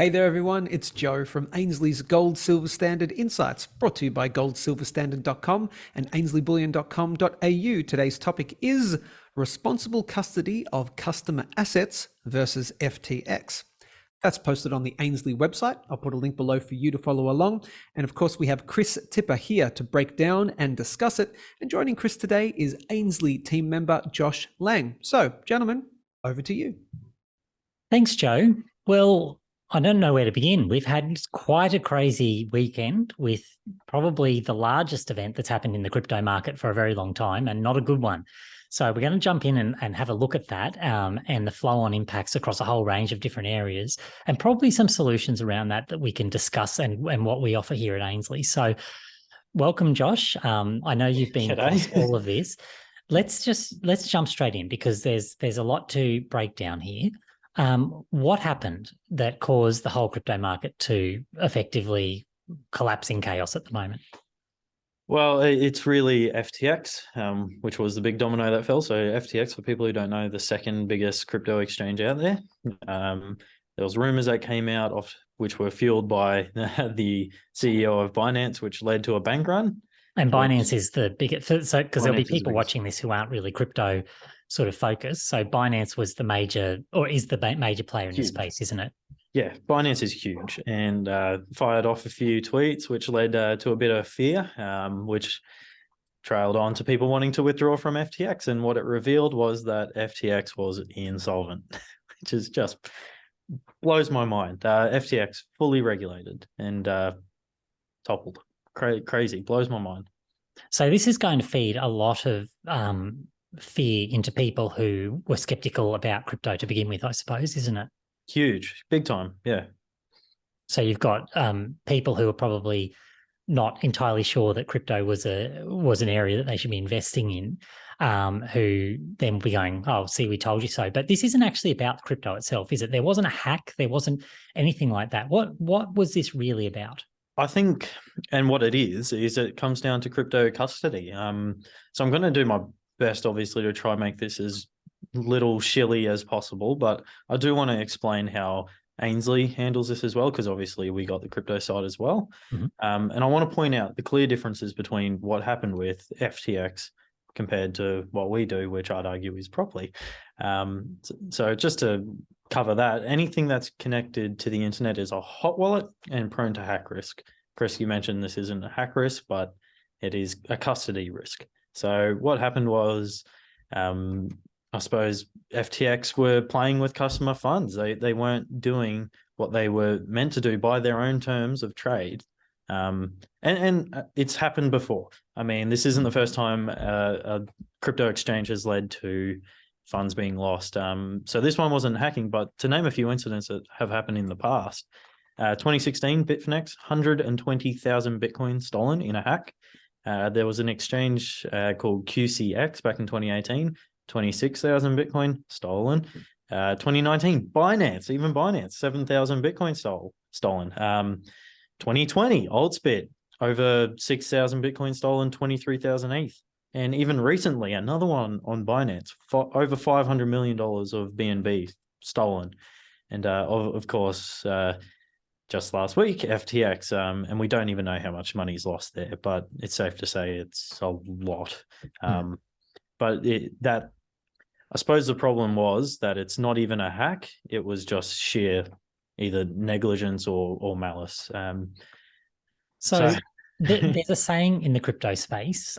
Hey there everyone, it's Joe from Ainslie's Gold Silver Standard Insights, brought to you by goldsilverstandard.com and ainslieBullion.com.au. Today's topic is responsible custody of customer assets versus FTX. That's posted on the Ainslie website. I'll put a link below for you to follow along. And of course, we have Chris Tipper here to break down and discuss it. And joining Chris today is Ainslie team member Josh Lang. So, gentlemen, over to you. Thanks, Joe. Well, I don't know where to begin. We've had quite a crazy weekend with probably the largest event that's happened in the crypto market for a very long time, and not a good one. So we're going to jump in and have a look at that and the flow-on impacts across a whole range of different areas, and probably some solutions around that we can discuss and what we offer here at Ainslie. So welcome, Josh. I know you've been across all of this. Let's jump straight in because there's a lot to break down here. What happened that caused the whole crypto market to effectively collapse in chaos at the moment? Well, it's really FTX, which was the big domino that fell. So FTX, for people who don't know, the second biggest crypto exchange out there. There was rumors that came out of which were fueled by the CEO of Binance, which led to a bank run. And Binance is the biggest, so because there'll be people watching this who aren't really crypto sort of focused. So Binance was the major, or is the major player in this space, isn't it? Yeah, Binance is huge and fired off a few tweets, which led to a bit of fear, which trailed on to people wanting to withdraw from FTX. And what it revealed was that FTX was insolvent, which is just blows my mind. FTX fully regulated and toppled. Crazy, blows my mind. So this is going to feed a lot of fear into people who were skeptical about crypto to begin with, I suppose, isn't it? Huge, big time, yeah. So you've got people who are probably not entirely sure that crypto was an area that they should be investing in, who then will be going, oh, see, we told you so. But this isn't actually about crypto itself, is it? There wasn't a hack, there wasn't anything like that. What was this really about? I think, and what it is it comes down to crypto custody. So I'm going to do my best, obviously, to try and make this as little shilly as possible, but I do want to explain how Ainslie handles this as well, because obviously we got the crypto side as well. Mm-hmm. And I want to point out the clear differences between what happened with FTX compared to what we do, which I'd argue is properly. So just to cover that, anything that's connected to the internet is a hot wallet and prone to hack risk. Chris, you mentioned this isn't a hack risk, but it is a custody risk. So what happened was, I suppose FTX were playing with customer funds. They weren't doing what they were meant to do by their own terms of trade. And it's happened before. I mean, this isn't the first time a crypto exchange has led to funds being lost. So this one wasn't hacking, but to name a few incidents that have happened in the past, 2016, Bitfinex, 120,000 Bitcoin stolen in a hack. There was an exchange called QCX back in 2018, 26,000 Bitcoin stolen. 2019, Binance, 7,000 Bitcoin stolen. 2020, Altspit, over 6,000 Bitcoin stolen, 23,000 ETH. And even recently, another one on Binance, over $500 million of BNB stolen. And of course, just last week, FTX, and we don't even know how much money is lost there, but it's safe to say it's a lot. But I suppose the problem was that it's not even a hack. It was just sheer either negligence or malice. So there's a saying in the crypto space,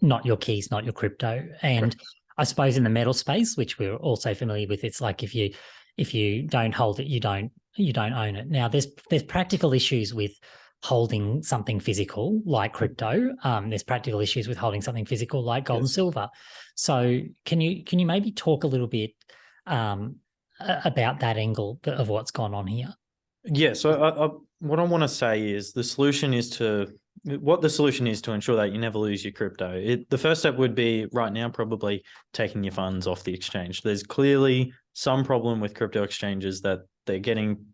not your keys, not your crypto. And I suppose in the metal space, which we're also familiar with, it's like if you don't hold it, you don't own it. Now there's practical issues with holding something physical like crypto. There's practical issues with holding something physical like gold and silver. So can you maybe talk a little bit about that angle of what's gone on here? Yeah. So what I want to say is the solution is to ensure that you never lose your crypto. The first step would be right now probably taking your funds off the exchange. There's clearly some problem with crypto exchanges that they're getting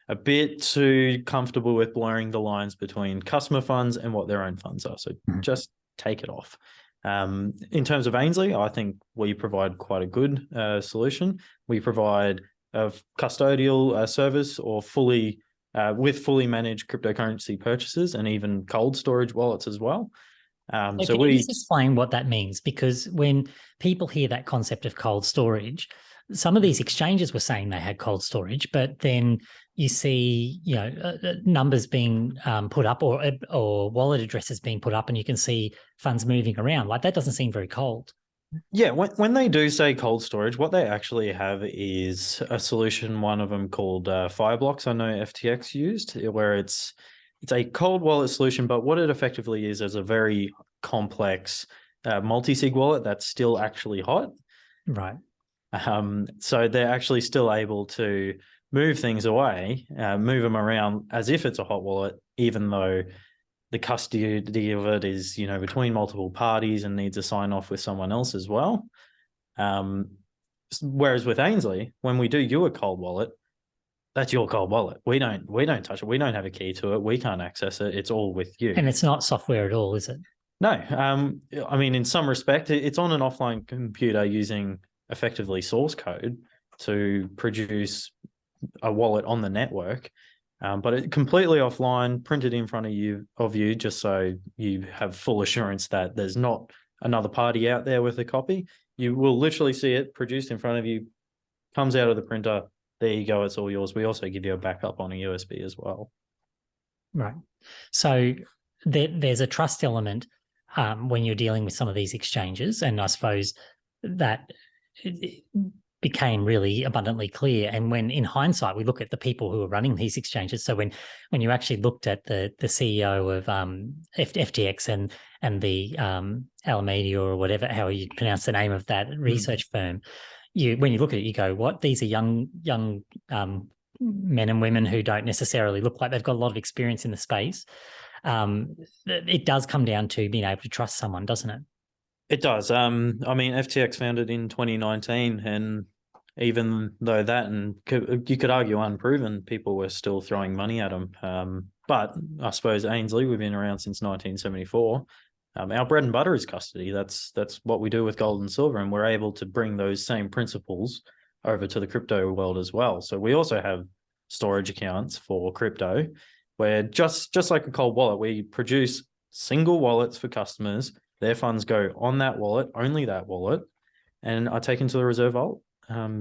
a bit too comfortable with blurring the lines between customer funds and what their own funds are. So just take it off. In terms of Ainslie, I think we provide quite a good solution. We provide of custodial service or fully with fully managed cryptocurrency purchases and even cold storage wallets as well. So can you just explain what that means? Because when people hear that concept of cold storage, some of these exchanges were saying they had cold storage, but then you see, numbers being put up or wallet addresses being put up, and you can see funds moving around. Like, that doesn't seem very cold. Yeah, when they do say cold storage, what they actually have is a solution, one of them called Fireblocks. I know FTX used, where it's a cold wallet solution, but what it effectively is a very complex multi-sig wallet that's still actually hot. Right. So they're actually still able to move things away, move them around as if it's a hot wallet, even though the custody of it is, between multiple parties and needs a sign off with someone else as well. Whereas with Ainslie, when we do you a cold wallet, that's your cold wallet. We don't touch it. We don't have a key to it. We can't access it. It's all with you. And it's not software at all, is it? No. I mean, in some respect, it's on an offline computer using effectively source code to produce a wallet on the network. But it's completely offline, printed in front of you, just so you have full assurance that there's not another party out there with a copy. You will literally see it produced in front of you, comes out of the printer. There you go. It's all yours. We also give you a backup on a USB as well. Right. So there's a trust element when you're dealing with some of these exchanges, and I suppose that it became really abundantly clear. And when, in hindsight, we look at the people who are running these exchanges, so when you actually looked at the CEO of FTX and the Alameda or whatever, how you pronounce the name of that research firm, when you look at it, you go, what? These are young men and women who don't necessarily look like they've got a lot of experience in the space. It does come down to being able to trust someone, doesn't it? It does. I mean, FTX founded in 2019, and even though that, and you could argue unproven, people were still throwing money at them. But I suppose Ainslie, we've been around since 1974. Our bread and butter is custody. That's what we do with gold and silver, and we're able to bring those same principles over to the crypto world as well. So we also have storage accounts for crypto, where just like a cold wallet, we produce single wallets for customers. Their funds go on that wallet, only that wallet, and are taken to the reserve vault,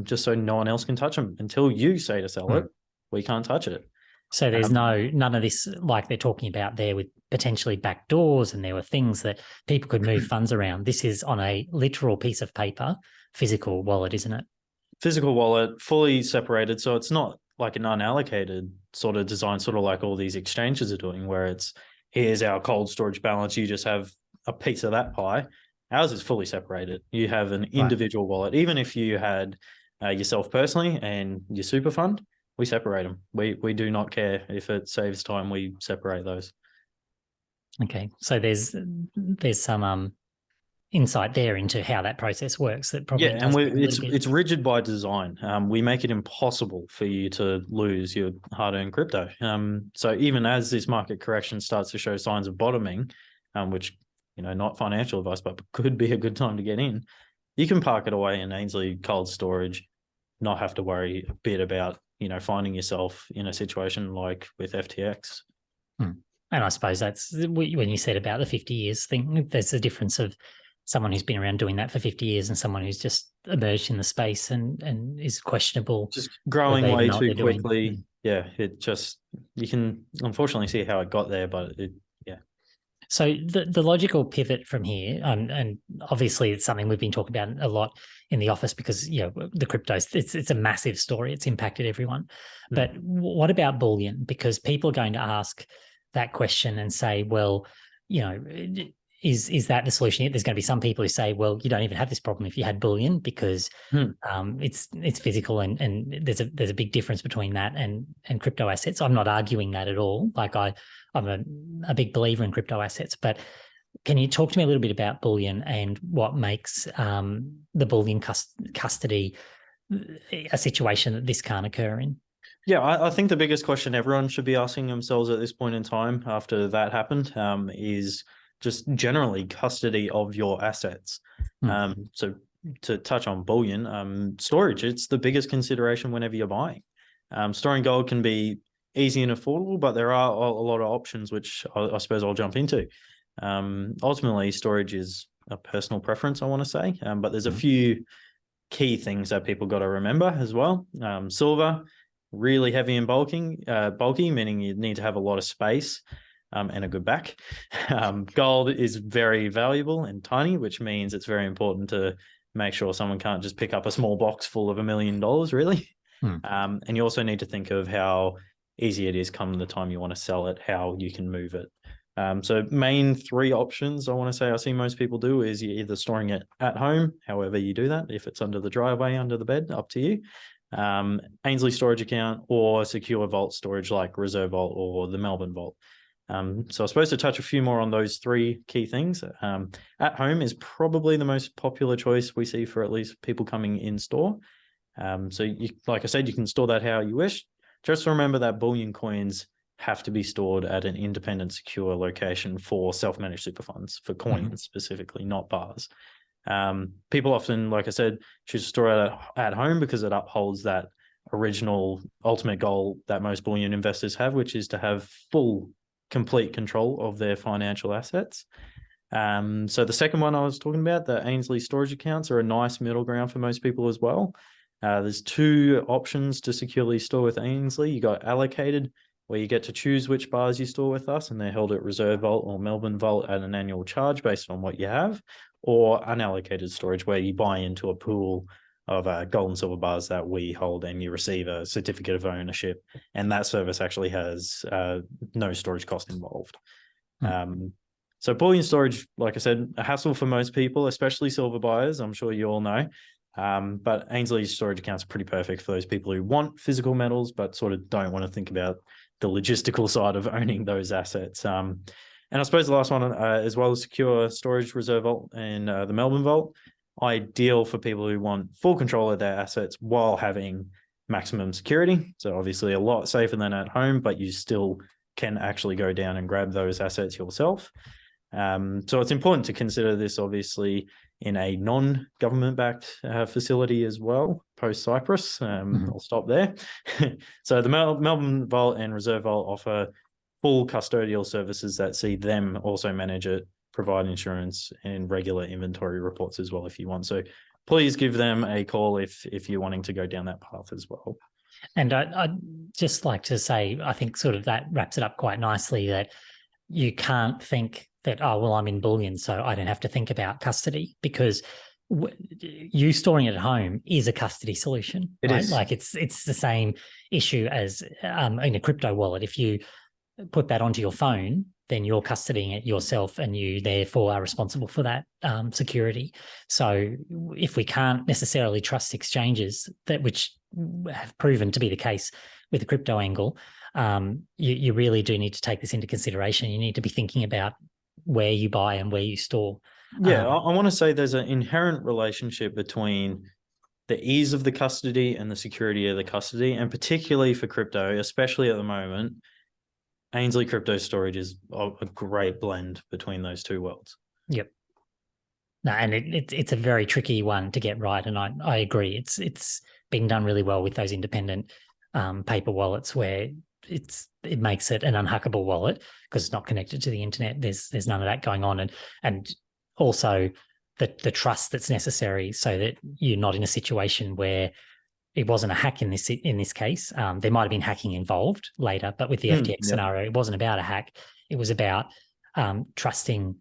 just so no one else can touch them. Until you say to sell it, we can't touch it. So there's none of this like they're talking about there with potentially back doors, and there were things that people could move funds around. This is on a literal piece of paper, physical wallet, isn't it? Physical wallet, fully separated. So it's not like an unallocated sort of design, sort of like all these exchanges are doing, where it's, here's our cold storage balance, you just have a piece of that pie. Ours is fully separated. You have an individual wallet. Even if you had yourself personally and your super fund, we separate them. We do not care if it saves time. We separate those. Okay, so there's some insight there into how that process works. That probably and it's rigid by design. We make it impossible for you to lose your hard-earned crypto. So even as this market correction starts to show signs of bottoming, which, not financial advice, but could be a good time to get in, you can park it away in Ainslie cold storage, not have to worry a bit about, finding yourself in a situation like with FTX. And I suppose that's when you said about the 50 years thing, there's a difference of someone who's been around doing that for 50 years and someone who's just emerged in the space and is questionable. Just growing way too quickly. Yeah, you can unfortunately see how it got there, but So the logical pivot from here, and obviously it's something we've been talking about a lot in the office because, the cryptos, it's a massive story. It's impacted everyone. But what about bullion? Because people are going to ask that question and say, well, is that the solution? There's going to be some people who say, well, you don't even have this problem if you had bullion because it's physical and there's a big difference between that and crypto assets. I'm not arguing that at all. Like I'm a big believer in crypto assets, but can you talk to me a little bit about bullion and what makes the bullion custody a situation that this can't occur in? Yeah, I think the biggest question everyone should be asking themselves at this point in time after that happened is just generally custody of your assets. So to touch on bullion, storage, it's the biggest consideration whenever you're buying. Storing gold can be easy and affordable, but there are a lot of options, which I suppose I'll jump into. Ultimately, storage is a personal preference, I want to say, but there's a few key things that people got to remember as well. Silver, really heavy and bulky, meaning you need to have a lot of space and a good back. Gold is very valuable and tiny, which means it's very important to make sure someone can't just pick up a small box full of $1 million, really. And you also need to think of how easy it is come the time you want to sell it, how you can move it. So main three options I want to say I see most people do is you're either storing it at home, however you do that, if it's under the driveway, under the bed, up to you. Ainslie storage account or secure vault storage like Reserve Vault or the Melbourne Vault. So I'm supposed to touch a few more on those three key things. At home is probably the most popular choice we see for at least people coming in store. So you, like I said, you can store that how you wish. Just remember that bullion coins have to be stored at an independent, secure location for self-managed super funds, for coins specifically, not bars. People often, like I said, choose to store it at home because it upholds that original ultimate goal that most bullion investors have, which is to have full, complete control of their financial assets. So the second one I was talking about, the Ainslie storage accounts, are a nice middle ground for most people as well. There's two options to securely store with Ainslie. You got allocated, where you get to choose which bars you store with us, and they're held at Reserve Vault or Melbourne Vault at an annual charge based on what you have, or unallocated storage, where you buy into a pool of gold and silver bars that we hold, and you receive a certificate of ownership, and that service actually has no storage cost involved. So bullion storage, like I said, a hassle for most people, especially silver buyers. I'm sure you all know. But Ainslie's storage accounts are pretty perfect for those people who want physical metals, but sort of don't want to think about the logistical side of owning those assets. And I suppose the last one, as well as secure storage, Reserve Vault and the Melbourne Vault, ideal for people who want full control of their assets while having maximum security. So obviously a lot safer than at home, but you still can actually go down and grab those assets yourself. So it's important to consider this, obviously, in a non-government backed facility as well, post-Cyprus. I'll stop there. So the Melbourne Vault and Reserve Vault offer full custodial services that see them also manage it, provide insurance and regular inventory reports as well if you want. So please give them a call if you're wanting to go down that path as well. And I'd just like to say, I think sort of that wraps it up quite nicely, that you can't think that, oh, well, I'm in bullion, so I don't have to think about custody, because you storing it at home is a custody solution. It is. Like it's the same issue as in a crypto wallet. If you put that onto your phone, then you're custodying it yourself, and you therefore are responsible for that security. So if we can't necessarily trust exchanges, which have proven to be the case with the crypto angle, you really do need to take this into consideration. You need to be thinking about where you buy and where you store. Yeah, I want to say there's an inherent relationship between the ease of the custody and the security of the custody, and particularly for crypto, especially at the moment, Ainslie Crypto Storage is a great blend between those two worlds. Yep. No, and it's a very tricky one to get right, and I agree. It's been done really well with those independent paper wallets, where it makes it an unhackable wallet because it's not connected to the internet. There's none of that going on, and also the trust that's necessary so that you're not in a situation where it wasn't a hack in this case. There might have been hacking involved later, but with the FTX scenario, it wasn't about a hack. It was about trusting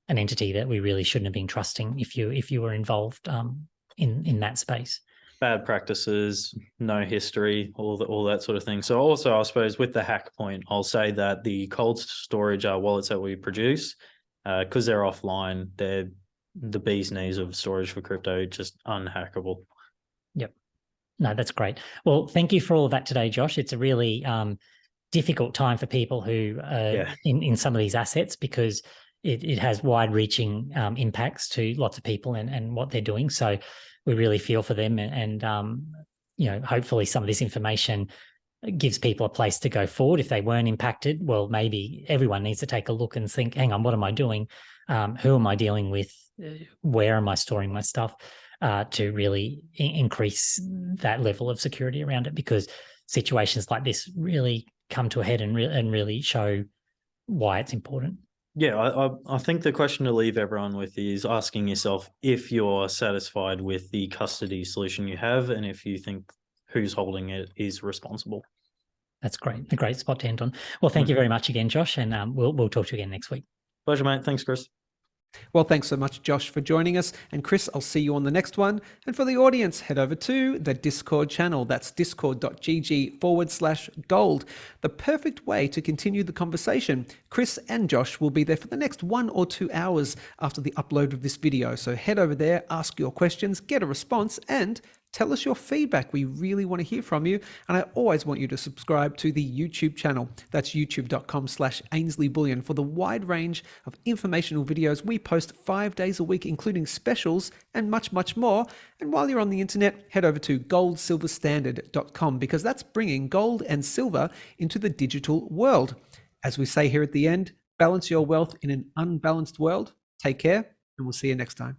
an entity that we really shouldn't have been trusting if you were involved in that space. Bad practices, no history, all that sort of thing. So also, I suppose, with the hack point, I'll say that the cold storage wallets that we produce, because they're offline, they're the bee's knees of storage for crypto, just unhackable. Yep. No, that's great. Well, thank you for all of that today, Josh. It's a really difficult time for people who in some of these assets, because it has wide-reaching impacts to lots of people and what they're doing. So we really feel for them, and hopefully some of this information gives people a place to go forward. If they weren't impacted, well, maybe everyone needs to take a look and think, hang on, what am I doing? Who am I dealing with? Where am I storing my stuff? to really increase that level of security around it, because situations like this really come to a head and really show why it's important. Yeah, I think the question to leave everyone with is asking yourself if you're satisfied with the custody solution you have, and if you think who's holding it is responsible. That's great. A great spot to end on. Well, thank you very much again, Josh, and we'll talk to you again next week. Pleasure, mate. Thanks, Chris. Well, thanks so much, Josh, for joining us. And Chris, I'll see you on the next one. And for the audience, head over to the Discord channel. That's discord.gg/gold. The perfect way to continue the conversation. Chris and Josh will be there for the next 1 or 2 hours after the upload of this video. So head over there, ask your questions, get a response, and tell us your feedback. We really want to hear from you. And I always want you to subscribe to the YouTube channel. That's youtube.com/Ainslie Bullion for the wide range of informational videos we post 5 days a week, including specials and much, much more. And while you're on the internet, head over to goldsilverstandard.com, because that's bringing gold and silver into the digital world. As we say here at the end, balance your wealth in an unbalanced world. Take care, and we'll see you next time.